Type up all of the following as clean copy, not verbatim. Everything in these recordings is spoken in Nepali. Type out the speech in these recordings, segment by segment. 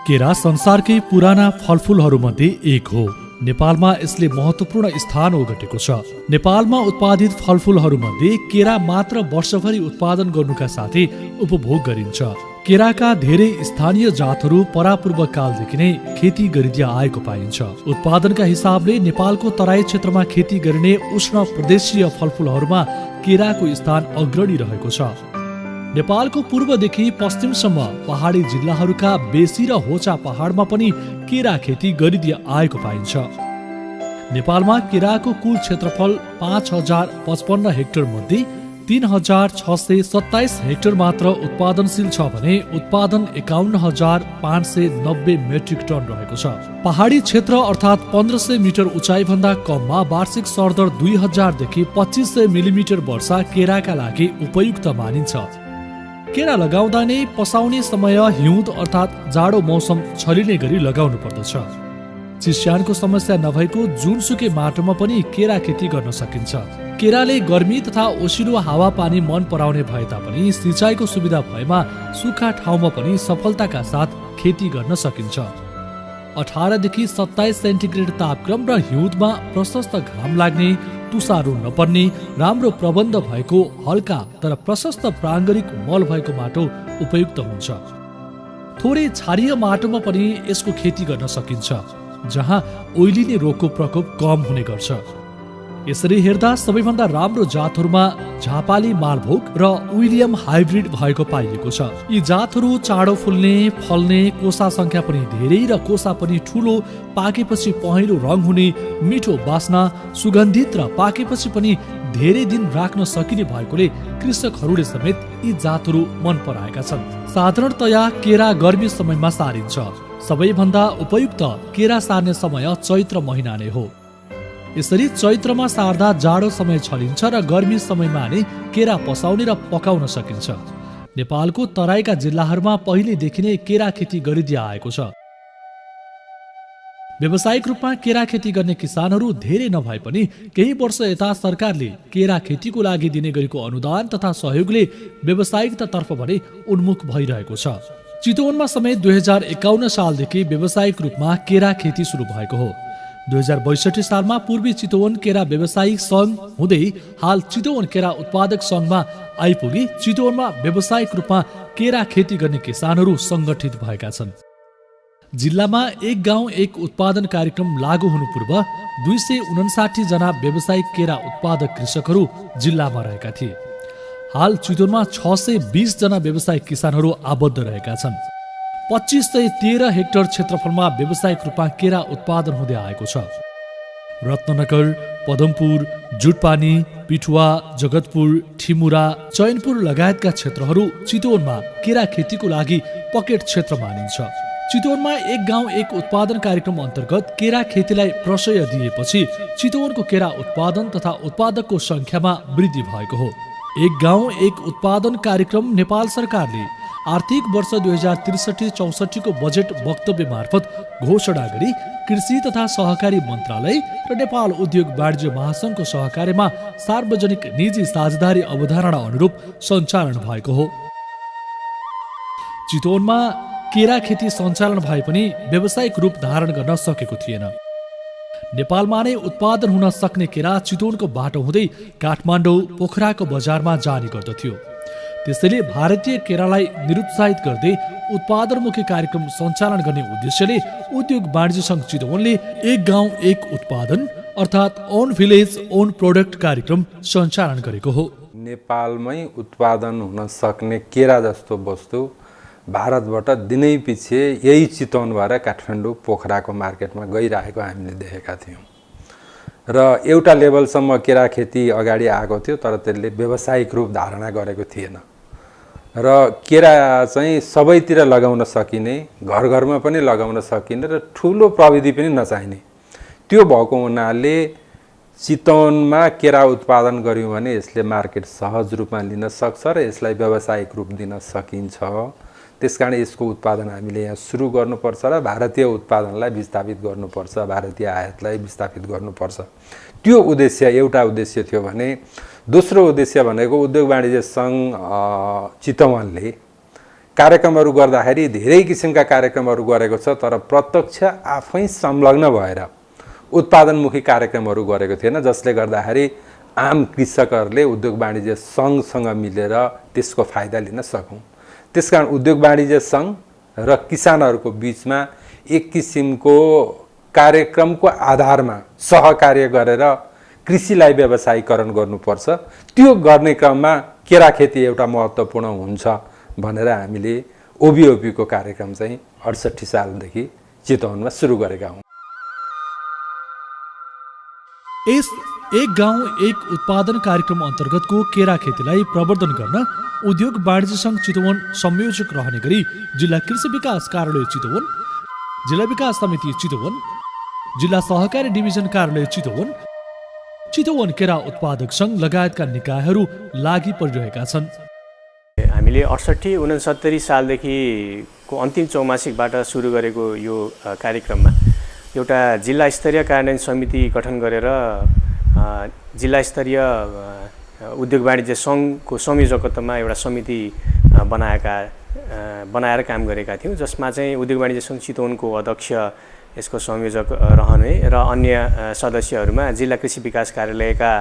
केरा संसारकै पुराना फलफुलहरूमध्ये एक हो। नेपालमा यसले महत्त्वपूर्ण स्थान ओगटेको छ। नेपालमा उत्पादित फलफुलहरूमध्ये केरा मात्र वर्षभरि उत्पादन गर्नुका साथै उपभोग गरिन्छ। केराका धेरै स्थानीय जातहरू परापूर्व कालदेखि नै खेती गरिँदै आएको पाइन्छ। उत्पादनका हिसाबले नेपालको तराई क्षेत्रमा खेती गरिने उष्ण प्रदेशीय फलफुलहरूमा केराको स्थान अग्रणी रहेको छ। नेपालको पूर्वदेखि पश्चिमसम्म पहाडी जिल्लाहरूका बेसी र होचा पहाडमा पनि केरा खेती गरिँदै आएको पाइन्छ। नेपालमा केराको कुल क्षेत्रफल 5055 हेक्टर मध्ये 3627 हेक्टर मात्र उत्पादनशील छ भने उत्पादन 51590 मेट्रिक टन रहेको छ। पहाडी क्षेत्र अर्थात् 1500 मिटर उचाइ भन्दा कममा वार्षिक सरदर 2000 देखि 2500 मिलिमिटर वर्षा केराका लागि उपयुक्त मानिन्छ। केरा लगाउँदा नै पसाउने समय हिउँद अर्थात् जाडो मौसम छलिने गरी लगाउनु पर्दछ। चिस्यानको समस्या नभएको जुनसुकै माटोमा पनि केरा खेती गर्न सकिन्छ। केराले गर्मी तथा ओसिलो हावापानी मन पराउने भए तापनि सिँचाइको सुविधा भएमा सुक्खा ठाउँमा पनि सफलताका साथ खेती गर्न सकिन्छ। 18 देखि 27 सेन्टिग्रेड तापक्रम र हिउँदमा प्रशस्त घाम लाग्ने, तुसारो नपर्ने, राम्रो प्रबन्ध भएको हल्का तर प्रशस्त प्राङ्गणिक मल भएको माटो उपयुक्त हुन्छ। थोरै क्षारीय माटोमा पनि यसको खेती गर्न सकिन्छ, जहाँ ओइलिने रोगको प्रकोप कम हुने गर्छ। यसरी हेर्दा सबैभन्दा राम्रो जातहरूमा झापाली मालभोग र विलियम हाइब्रिड भएको पाइएको छ। यी जातहरू चाँडो फुल्ने, फल्ने, कोसा संख्या पनि धेरै र कोसा पनि ठुलो, पाकेपछि पहेँलो रङ हुने, मिठो बास्ना, सुगन्धित र पाकेपछि पनि धेरै दिन राख्न सकिने भएकोले कृषकहरूले समेत यी जातहरू मन पराएका छन्। साधारणतया केरा गर्मी समयमा सारिन्छ। सबैभन्दा उपयुक्त केरा सार्ने समय चैत्र महिना नै हो। यसरी चैत्रमा सार्दा जाडो समय छलिन्छ र गर्मी समयमा नै केरा पसाउने र पकाउन सकिन्छ। नेपालको तराईका जिल्लाहरूमा पहिलेदेखि नै केरा खेती गरिँदै आएको छ। व्यावसायिक रूपमा केरा खेती गर्ने किसानहरू धेरै नभए पनि केही वर्ष यता सरकारले केरा खेतीको लागि दिने गरेको अनुदान तथा सहयोगले व्यावसायिकतातर्फ भने उन्मुख भइरहेको छ। चितवनमा समेत 2051 सालदेखि व्यावसायिक रूपमा केरा खेती सुरु भएको हो। 2062 सालमा पूर्वी चितवन केरा व्यावसायिक सङ्घ हुँदै हाल चितवन केरा उत्पादक सङ्घमा आइपुगी चितवनमा व्यावसायिक रूपमा केरा खेती गर्ने किसानहरू सङ्गठित भएका छन्। जिल्लामा एक गाउँ एक उत्पादन कार्यक्रम लागू हुनु पूर्व 259 जना व्यावसायिक केरा उत्पादक कृषकहरू जिल्लामा रहेका थिए। हाल चितवनमा 620 जना व्यावसायिक किसानहरू आबद्ध रहेका छन्। 2513 हेक्टर क्षेत्रफलमा व्यावसायिक रूपमा केरा उत्पादन हुँदै आएको छ। रत्ननगर, पदमपुर, जुटपानी, पिठुवा, जगतपुर, ठिमुरा, चैनपुर लगायतका क्षेत्रहरू चितवनमा केरा खेतीको लागि पकेट क्षेत्र मानिन्छ। चितवनमा एक गाउँ एक उत्पादन कार्यक्रम अन्तर्गत केरा खेतीलाई प्रशय दिएपछि चितवनको केरा उत्पादन तथा उत्पादकको संख्यामा वृद्धि भएको हो। एक गाउँ एक उत्पादन कार्यक्रम नेपाल सरकारले आर्थिक वर्ष 2063-64 को बजेट वक्तव्य मार्फत घोषणा गरी कृषि तथा सहकारी मन्त्रालय र नेपाल उद्योग वाणिज्य महासङ्घको सहकार्यमा सार्वजनिक निजी साझेदारी अवधारणा अनुरूप सञ्चालन भएको हो। चितवनमा केरा खेती सञ्चालन भए पनि व्यावसायिक रूप धारण गर्न सकेको थिएन। नेपालमा नै उत्पादन हुन सक्ने केरा चितवनको बाटो हुँदै काठमाडौँ, पोखराको बजारमा जाने गर्दथ्यो। त्यसैले भारतीय केरालाई निरुत्साहित गर्दै उत्पादनमुखी कार्यक्रम सञ्चालन गर्ने उद्देश्यले उद्योग वाणिज्य सङ्घ चितवनले एक गाउँ एक उत्पादन अर्थात् ओन भिलेज ओन प्रोडक्ट कार्यक्रम सञ्चालन गरेको हो। नेपालमै उत्पादन हुन सक्ने केरा जस्तो वस्तु भारतबाट दिनै पछि यही चितवन भएर काठमाडौँ, पोखराको मार्केटमा गइरहेको हामीले देखेका थियौँ र एउटा लेभलसम्म केरा खेती अगाडि आएको थियो, तर त्यसले व्यावसायिक रूप धारणा गरेको थिएन र केरा चाहिँ सबैतिर लगाउन सकिने, घर घरमा पनि लगाउन सकिने र ठुलो प्रविधि पनि नचाहिने त्यो भएको हुनाले चितवनमा केरा उत्पादन गर्यौँ भने यसले मार्केट सहज रूपमा लिन सक्छ र यसलाई व्यावसायिक रूप दिन सकिन्छ। त्यसकारण यसको उत्पादन हामीले यहाँ सुरु गर्नुपर्छ र भारतीय उत्पादनलाई विस्थापित गर्नुपर्छ, भारतीय आयातलाई विस्थापित गर्नुपर्छ। त्यो उद्देश्य एउटा उद्देश्य थियो भने दोस्रो उद्देश्य भनेको उद्योग वाणिज्य सङ्घ चितवनले कार्यक्रमहरू गर्दाखेरि धेरै किसिमका कार्यक्रमहरू गरेको छ, तर प्रत्यक्ष आफै संलग्न भएर उत्पादनमुखी कार्यक्रमहरू गरेको थिएन, जसले गर्दाखेरि आम कृषकहरूले उद्योग वाणिज्य सङ्घसँग मिलेर त्यसको फाइदा लिन सकौँ। त्यसकारण उद्योग वाणिज्य सङ्घ र किसानहरूको बिचमा एक किसिमको कार्यक्रमको आधारमा सहकार्य गरेर कृषिलाई व्यवसायीकरण गर्नुपर्छ। त्यो गर्ने क्रममा केरा खेती एउटा महत्त्वपूर्ण हुन्छ भनेर हामीले ओबिओपीको कार्यक्रम चाहिँ 68 सालदेखि चितवनमा सुरु गरेका हौँ। यस एक गाउँ एक उत्पादन कार्यक्रम अन्तर्गतको केरा खेतीलाई प्रवर्धन गर्न उद्योग वाणिज्य सङ्घ चितवन संयोजक रहने गरी जिल्ला कृषि विकास कार्यालय चितवन, जिल्ला विकास समिति चितवन, जिल्ला सहकारी डिभिजन कार्यालय चितवन, चितवन केरा उत्पादक सङ्घ लगायतका निकायहरू लागि परिरहेका छन्। हामीले 68-69 सालदेखिको अन्तिम चौमासिकबाट सुरु गरेको यो कार्यक्रममा एउटा जिल्ला स्तरीय कार्यान्वयन समिति गठन गरेर जिल्ला स्तरीय उद्योग वाणिज्य सङ्घको संयोजकत्वमा एउटा समिति बनाएर काम गरेका थियौँ, जसमा चाहिँ उद्योग वाणिज्य सङ्घ चितवनको अध्यक्ष यसको संयोजक रहने र अन्य सदस्यहरूमा जिल्ला कृषि विकास कार्यालयका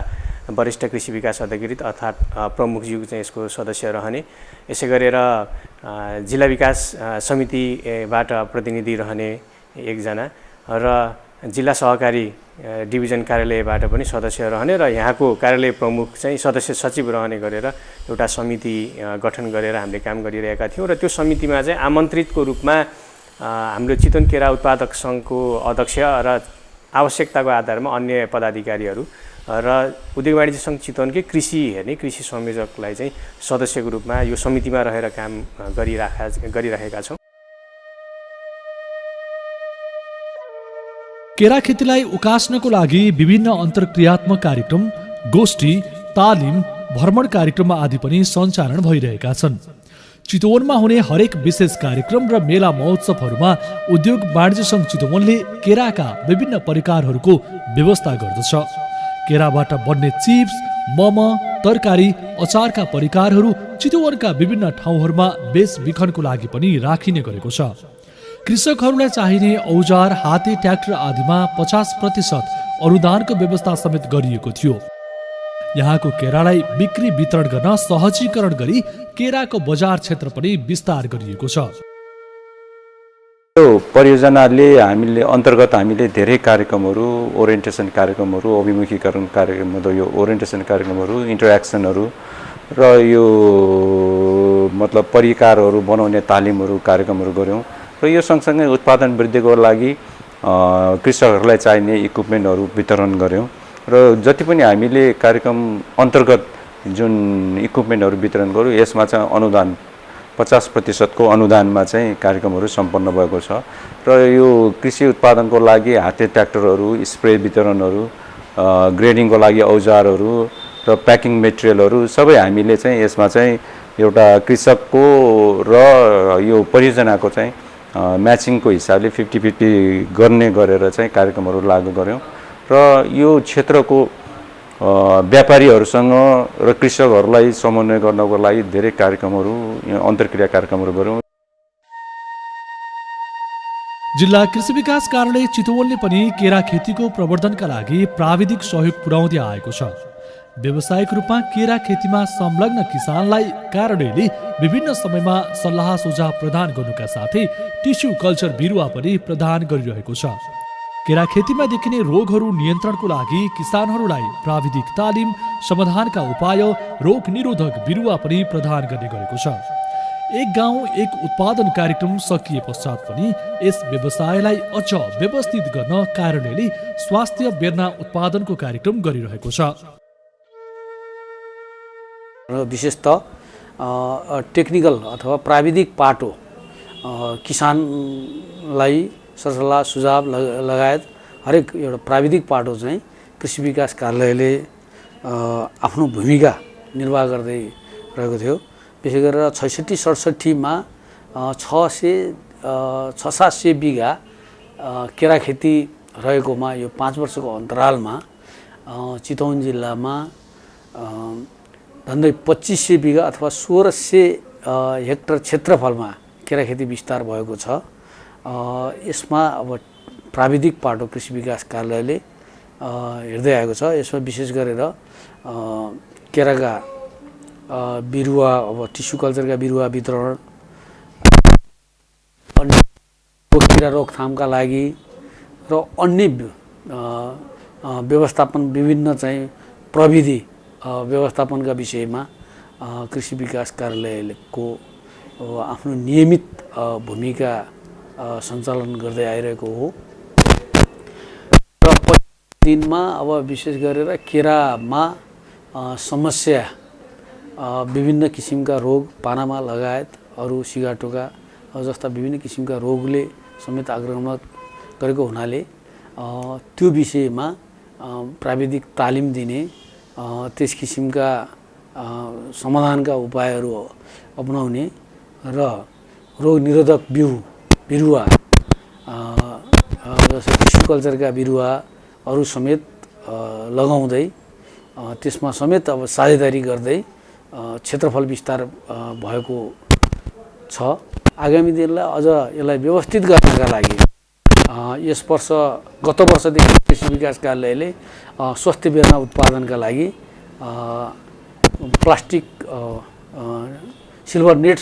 वरिष्ठ कृषि विकास अधिकृत अर्थात् प्रमुखज्यू चाहिँ यसको सदस्य रहने, यसै गरेर जिल्ला विकास समितिबाट प्रतिनिधि रहने एकजना र जिल्ला सहकारी डिभिजन कार्यालयबाट पनि सदस्य रहने र यहाँको कार्यालय प्रमुख चाहिँ सदस्य सचिव रहने गरेर एउटा समिति गठन गरेर हामीले काम गरिरहेका थियौँ। र त्यो समितिमा चाहिँ आमन्त्रितको रूपमा हाम्रो चितवन केरा उत्पादक सङ्घको अध्यक्ष र आवश्यकताको आधारमा अन्य पदाधिकारीहरू र उद्योग वाणिज्य सङ्घ चितवनकै कृषि हेर्ने कृषि संयोजकलाई चाहिँ सदस्यको रूपमा यो समितिमा रहेर काम गरिरहेका छौँ। केरा खेतीलाई उकास्नको लागि विभिन्न अन्तर्क्रियात्मक कार्यक्रम, गोष्ठी, तालिम, भ्रमण कार्यक्रम आदि पनि सञ्चालन भइरहेका छन्। चितवनमा हुने हरेक विशेष कार्यक्रम र मेला महोत्सवहरूमा उद्योग वाणिज्य सङ्घ चितवनले केराका विभिन्न परिकारहरूको व्यवस्था गर्दछ। केराबाट बन्ने चिप्स, मम, तरकारी, अचारका परिकारहरू चितवनका विभिन्न ठाउँहरूमा बेचबिखनको लागि पनि राखिने गरेको छ। कृषकहरूलाई चाहिने औजार, हाते ट्र्याक्टर आदिमा 50% अनुदानको व्यवस्था समेत गरिएको थियो। यहाँको केरालाई बिक्री वितरण गर्न सहजीकरण गरी केराको बजार क्षेत्र पनि विस्तार गरिएको छ। यो परियोजनाले हामीले धेरै कार्यक्रमहरू, ओरिएन्टेसन कार्यक्रमहरू, अभिमुखीकरण कार्यक्रमहरू, यो ओरिएन्टेसन कार्यक्रमहरू, इन्टरेक्सनहरू र यो मतलब परिकारहरू बनाउने तालिमहरू कार्यक्रमहरू गऱ्यौँ। र यो सँगसँगै उत्पादन वृद्धिको लागि कृषकहरूलाई चाहिने इक्विपमेन्टहरू वितरण गऱ्यौँ। र जति पनि हामीले कार्यक्रम अन्तर्गत जुन इक्विपमेन्टहरू वितरण गऱ्यौँ, यसमा चाहिँ अनुदान 50% को अनुदानमा चाहिँ कार्यक्रमहरू सम्पन्न भएको छ। र यो कृषि उत्पादनको लागि हाते ट्र्याक्टरहरू, स्प्रे वितरणहरू, ग्रेडिङको लागि औजारहरू र प्याकिङ मेटेरियलहरू सबै हामीले चाहिँ यसमा चाहिँ एउटा कृषकको र यो परियोजनाको चाहिँ म्याचिङको हिसाबले 50-50 गर्ने गरेर चाहिँ कार्यक्रमहरू लागू गऱ्यौँ। र यो क्षेत्रको व्यापारीहरूसँग र कृषकहरूलाई समन्वय गर्नको लागि धेरै कार्यक्रमहरू, अन्तर्क्रिया कार्यक्रमहरू गऱ्यौँ। जिल्ला कृषि विकास कार्यालय चितवनले पनि केरा खेतीको प्रवर्धनका लागि प्राविधिक सहयोग पुर्याउँदै आएको छ। व्यावसायिक रूपमा केरा खेतीमा संलग्न किसानलाई कार्यालयले विभिन्न समयमा सल्लाह सुझाव प्रदान गर्नुका साथै टिस्यु कल्चर बिरुवा पनि प्रदान गरिरहेको छ। केरा खेतीमा देखिने रोगहरू नियन्त्रणको लागि किसानहरूलाई प्राविधिक तालिम, समाधानका उपाय, रोग निरोधक बिरुवा पनि प्रदान गर्ने गरेको छ। एक गाउँ एक उत्पादन कार्यक्रम सकिए पश्चात पनि यस व्यवसायलाई अझ व्यवस्थित गर्न कार्यालयले स्वास्थ्य बेर्ना उत्पादनको कार्यक्रम गरिरहेको छ। विशेषतः टेक्निकल अथवा प्राविधिक पाटो किसानलाई सरसल्लाह सुझाव लगायत हरेक एउटा प्राविधिक पाटो चाहिँ कृषि विकास कार्यालयले आफ्नो भूमिका निर्वाह गर्दै रहेको थियो। विशेष गरेर 66-67मा 600-700 बिघा केरा खेती रहेकोमा यो 5 वर्षको अन्तरालमा चितवन जिल्लामा झन्डै 2500 बिघा अथवा 1600 हेक्टर क्षेत्रफलमा केरा खेती विस्तार भएको छ। यसमा अब प्राविधिक पाटो कृषि विकास कार्यालयले हेर्दै आएको छ। यसमा विशेष गरेर केराका बिरुवा, अब टिस्यु कल्चरका बिरुवा वितरण, अन्य किरा रोकथामका लागि र अन्य व्यवस्थापन, विभिन्न चाहिँ प्रविधि व्यवस्थापनका विषयमा कृषि विकास कार्यालयको आफ्नो नियमित भूमिका सञ्चालन गर्दै आइरहेको हो। र दिनमा अब विशेष गरेर केरामा समस्या, विभिन्न किसिमका रोग, पानामा लगायत अरू सिगाटोका जस्ता विभिन्न किसिमका रोगले समेत आक्रामक गरेको हुनाले त्यो विषयमा प्राविधिक तालिम दिने, त्यस किसिमका समाधानका उपायहरू अपनाउने र रोग निरोधक बिरुवा जस्तै टिस्यु कल्चरका बिरुवाहरू समेत लगाउँदै त्यसमा समेत अब साझेदारी गर्दै क्षेत्रफल विस्तार भएको छ। आगामी दिनलाई अझ यसलाई व्यवस्थित गर्नका लागि यस वर्ष, गत वर्षदेखि कृषि विकास कार्यालयले स्वास्थ्य बेर्ना उत्पादनका लागि प्लास्टिक सिल्भर नेट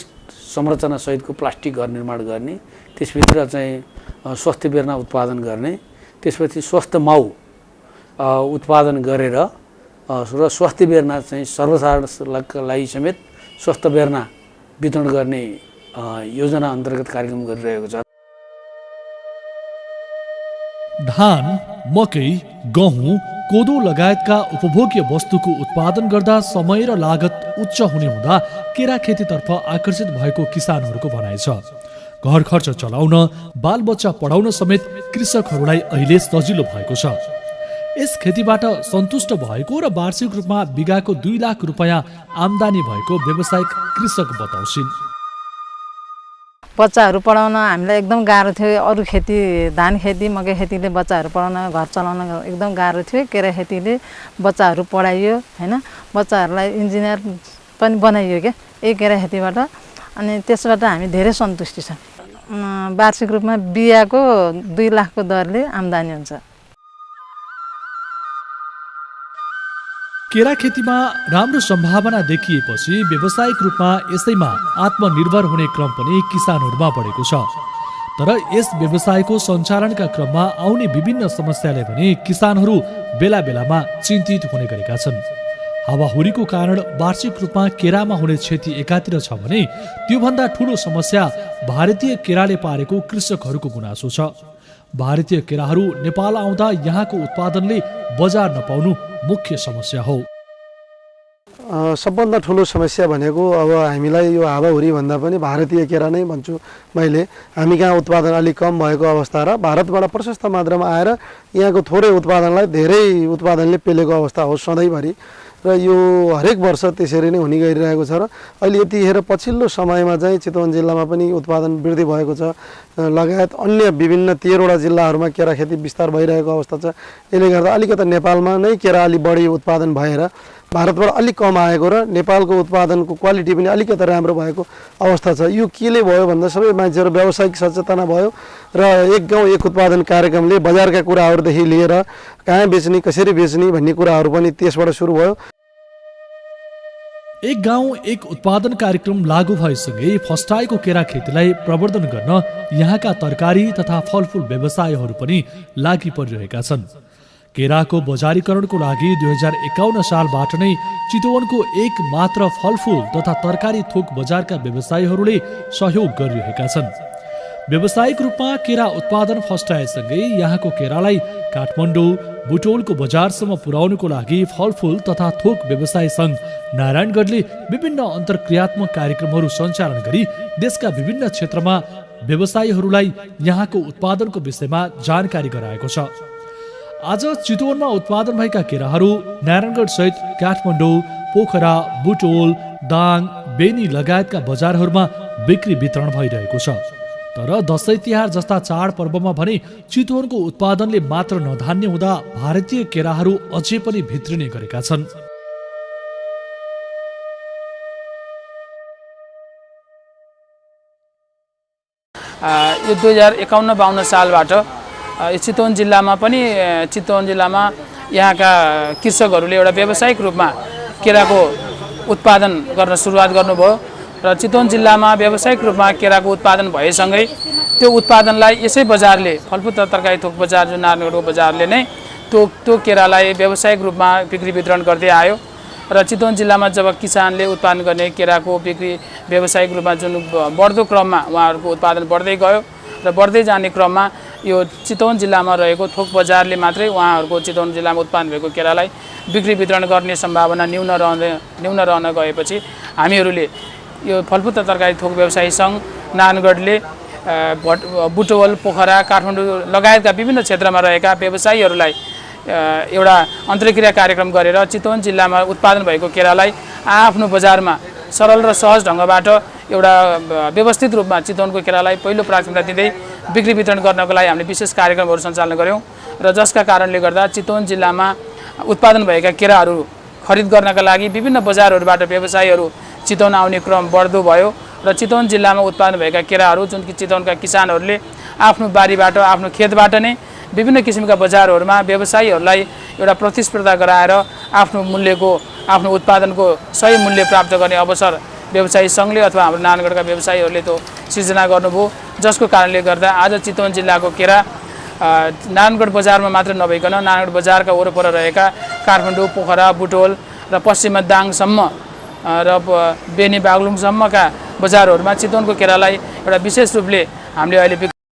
संरचना सहितको प्लास्टिक घर निर्माण गर्ने, त्यसभित्र चाहिँ स्वास्थ्य बेर्ना उत्पादन गर्ने, त्यसपछि स्वस्थ माउ उत्पादन गरेर र स्वास्थ्य बेर्ना चाहिँ सर्वसाधारणका लागि समेत स्वास्थ्य बेर्ना वितरण गर्ने योजना अन्तर्गत कार्यक्रम गरिरहेको छ। धान, मकै, गहुँ, कोदो लगायतका उपभोग्य वस्तुको उत्पादन गर्दा समय र लागत उच्च हुने हुँदा केरा खेतीतर्फ आकर्षित भएको किसानहरूको भनाइ छ। घर खर्च चलाउन, बालबच्चा पढाउन समेत कृषकहरूलाई अहिले सजिलो भएको छ। यस खेतीबाट सन्तुष्ट भएको र वार्षिक रूपमा बिगाको 2 लाख रुपैयाँ आम्दानी भएको व्यावसायिक कृषक बताउँछिन्। बच्चाहरू पढाउन हामीलाई एकदम गाह्रो थियो। अरू खेती, धान खेती, मकै खेतीले बच्चाहरू पढाउन, घर चलाउन एकदम गाह्रो थियो। केरा खेतीले बच्चाहरू पढाइयो हैन, बच्चाहरूलाई इन्जिनियर पनि बनाइयो क्या यही केरा खेतीबाट। अनि त्यसबाट हामी धेरै सन्तुष्टि छ। वार्षिक रूपमा बियाको 2 लाखको दरले आम्दानी हुन्छ। केरा खेतीमा राम्रो सम्भावना देखिएपछि व्यावसायिक रूपमा यसैमा आत्मनिर्भर हुने क्रम पनि किसानहरूमा बढेको छ। तर यस व्यवसायको सञ्चालनका क्रममा आउने विभिन्न समस्याले पनि किसानहरू बेला बेलामा चिन्तित हुने गरेका छन्। हावाहुरीको कारण वार्षिक रूपमा केरामा हुने क्षति एकातिर छ भने त्योभन्दा ठूलो समस्या भारतीय केराले पारेको कृषकहरूको गुनासो छ। भारतीय केराहरू नेपाल आउँदा यहाँको उत्पादनले बजार नपाउनु मुख्य समस्या हो। सबभन्दा ठुलो समस्या भनेको अब हामीलाई यो हावाहुरी भन्दा पनि भारतीय केरा नै भन्छु मैले। हामी कहाँ उत्पादन अलिक कम भएको अवस्था र भारतबाट प्रशस्त मात्रामा आएर यहाँको थोरै उत्पादनलाई धेरै उत्पादनले पेलेको अवस्था हो सधैँभरि। र यो हरेक वर्ष त्यसरी नै हुने गरिरहेको छ। र अहिले यतिखेर पछिल्लो समयमा चाहिँ चितवन जिल्लामा पनि उत्पादन वृद्धि भएको छ, लगायत अन्य विभिन्न 13वटा जिल्लाहरूमा केरा खेती विस्तार भइरहेको अवस्था छ। यसले गर्दा अलिकता नेपालमा नै केरा अलि बढी उत्पादन भएर भारतबाट अलिक कम आएको र नेपालको उत्पादनको क्वालिटी पनि अलिकता राम्रो भएको अवस्था छ। यो केले भयो भन्दा सबै मान्छेहरू व्यावसायिक सचेतना भयो र एक गाउँ एक उत्पादन कार्यक्रमले बजारका कुराहरूदेखि लिएर कहाँ बेच्ने, कसरी बेच्ने भन्ने कुराहरू पनि त्यसबाट सुरु भयो। एक गाउँ एक उत्पादन कार्यक्रम लागू भएसँगै फस्टाएको केरा खेतीलाई प्रवर्धन गर्न यहाँका तरकारी तथा फलफुल व्यवसायहरू पनि लागि परिरहेका छन्। केराको बजारीकरणको लागि 2051 सालबाट नै चितवनको एक मात्र फलफुल तथा तरकारी थोक बजारका व्यवसायीहरूले सहयोग गरिरहेका छन्। व्यावसायिक रूपमा केरा उत्पादन फस्टाएसँगै यहाँको केरालाई काठमाडौँ, बुटोलको बजारसम्म पुर्याउनुको लागि फलफुल तथा थोक व्यवसाय सङ्घ नारायणगढले विभिन्न अन्तर्क्रियात्मक कार्यक्रमहरू सञ्चालन गरी देशका विभिन्न क्षेत्रमा व्यवसायीहरूलाई यहाँको उत्पादनको विषयमा जानकारी गराएको छ। आज चितवनमा उत्पादन भएका केराहरू नारायणगढ सहित काठमाडौँ, पोखरा, बुटोल, दाङ, बेनी लगायतका बजारहरूमा बिक्री वितरण भइरहेको छ। तर दशैं तिहार जस्ता चाडपर्वमा भने चितवनको उत्पादनले मात्र नधान्य हुँदा भारतीय केराहरू अझै पनि भित्रिने गरेका छन्। यो 2051-52 सालबाट चितवन जिल्लामा पनि यहाँका कृषकहरूले एउटा व्यावसायिक रूपमा केराको उत्पादन गर्न सुरुवात गर्नुभयो र चितवन जिल्लामा व्यावसायिक रूपमा केराको उत्पादन भएसँगै त्यो उत्पादनलाई यसै बजारले फलफुल तरकारी थोक बजार जुन नारायणगढको बजारले नै त्यो केरालाई व्यावसायिक रूपमा बिक्री वितरण गर्दै आयो र चितवन जिल्लामा जब किसानले उत्पादन गर्ने केराको बिक्री व्यावसायिक रूपमा जुन बढ्दो क्रममा उहाँहरूको उत्पादन बढ्दै गयो र बढ्दै जाने क्रममा यो चितवन जिल्लामा रहेको थोक बजारले मात्रै उहाँहरूको चितवन जिल्लामा उत्पादन भएको केरालाई बिक्री वितरण गर्ने सम्भावना न्यून रहन गएपछि हामीहरूले यो फलफुल तरकारी थोक व्यवसायी सङ्घ नारायणगढले बुटवल, पोखरा, काठमाडौँ लगायतका विभिन्न क्षेत्रमा रहेका व्यवसायीहरूलाई एउटा अन्तर्क्रिया कार्यक्रम गरेर चितवन जिल्लामा उत्पादन भएको केरालाई आफ्नो बजारमा सरल र सहज ढङ्गबाट एउटा व्यवस्थित रूपमा चितवनको केरालाई पहिलो प्राथमिकता दिँदै बिक्री वितरण गर्नको लागि हामीले विशेष कार्यक्रमहरू सञ्चालन गऱ्यौँ र जसका कारणले गर्दा चितवन जिल्लामा उत्पादन भएका केराहरू खरिद गर्नका लागि विभिन्न बजारहरूबाट व्यवसायीहरू चितवन आउने क्रम बढ्दो भयो र चितवन जिल्लामा उत्पादन भएका केराहरू जुन कि चितवनका किसानहरूले आफ्नो बारीबाट आफ्नो खेतबाट नै विभिन्न किसिमका बजारहरूमा व्यवसायीहरूलाई एउटा प्रतिस्पर्धा गराएर आफ्नो उत्पादनको सही मूल्य प्राप्त गर्ने अवसर व्यवसायी सङ्घले अथवा हाम्रो नारायणगढका व्यवसायीहरूले त्यो सिर्जना गर्नुभयो जसको कारणले गर्दा आज चितवन जिल्लाको केरा नारायणगढ बजारमा मात्र नभइकन नारायणगढ बजारका वरपर रहेका काठमाडौँ, पोखरा, बुटवल र पश्चिममा दाङसम्म र बेनी बागलुङसम्मका बजारहरूमा चितवनको केरालाई एउटा विशेष रूपले हामीले अहिले